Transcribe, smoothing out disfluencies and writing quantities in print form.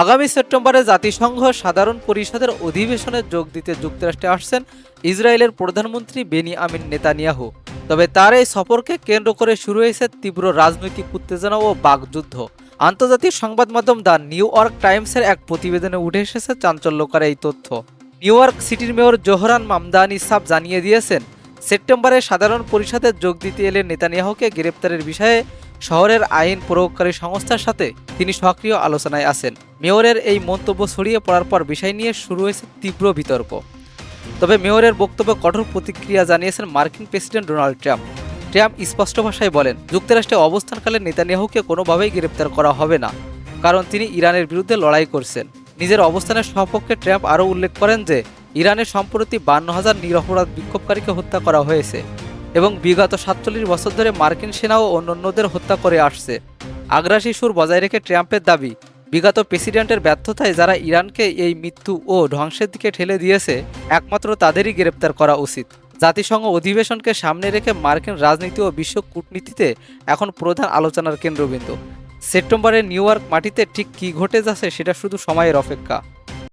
আগামী সেপ্টেম্বরে জাতিসংঘ সাধারণ পরিষদের অধিবেশনে যোগ দিতে যুক্তরাষ্ট্রে আসছেন ইসরায়েলের প্রধানমন্ত্রী বেনিয়ামিন নেতানিয়াহু। তবে তার এই সফরকে কেন্দ্র করে শুরু হয়েছে তীব্র রাজনৈতিক উত্তেজনা ও বাকযুদ্ধ। আন্তর্জাতিক সংবাদ মাধ্যম দ্য নিউ ইয়র্ক টাইমসের এক প্রতিবেদনে উঠে এসেছে চাঞ্চল্যকর এই তথ্য। নিউ ইয়র্ক সিটির মেয়র জোহরান মামদানি সাব জানিয়ে দিয়েছেন, সেপ্টেম্বরে সাধারণ পরিষদে যোগ দিতে এলে নেতানিয়াহুকে গ্রেপ্তারের বিষয়ে শহরের আইন প্রয়োগকারী সংস্থার সাথে তিনি সক্রিয় আলোচনায় আছেন। মেয়রের এই মন্তব্য ছড়িয়ে পড়ার পর বিষয় নিয়ে শুরু হয়েছে তীব্র বিতর্ক। তবে মেয়রের বক্তব্যে কঠোর প্রতিক্রিয়া জানিয়েছেন মার্কিন প্রেসিডেন্ট ডোনাল্ড ট্রাম্প। ট্রাম্প স্পষ্ট ভাষায় বলেন, যুক্তরাষ্ট্রে অবস্থানকালে নেতানিয়াহুকে কোনোভাবেই গ্রেপ্তার করা হবে না, কারণ তিনি ইরানের বিরুদ্ধে লড়াই করছেন। নিজের অবস্থানের সপক্ষে ট্রাম্প আরও উল্লেখ করেন যে ইরানে সম্প্রতি 52,000 নিরপরাধ বিক্ষোভকারীকে হত্যা করা হয়েছে এবং বিগত 47 বছর ধরে মার্কিন সেনা ও অন্যান্যদের হত্যা করে আসছে। আগ্রাসী সুর বজায় রেখে ট্রাম্পের দাবি, বিগত প্রেসিডেন্টের ব্যর্থতায় যারা ইরানকে এই মৃত্যু ও ধ্বংসের দিকে ঠেলে দিয়েছে, একমাত্র তাদেরই গ্রেপ্তার করা উচিত। জাতিসংঘ অধিবেশনকে সামনে রেখে মার্কিন রাজনীতি ও বিশ্ব কূটনীতিতে এখন প্রধান আলোচনার কেন্দ্রবিন্দু। সেপ্টেম্বরে নিউ ইয়র্ক মাটিতে ঠিক কী ঘটে যাচ্ছে সেটা শুধু সময়ের অপেক্ষা।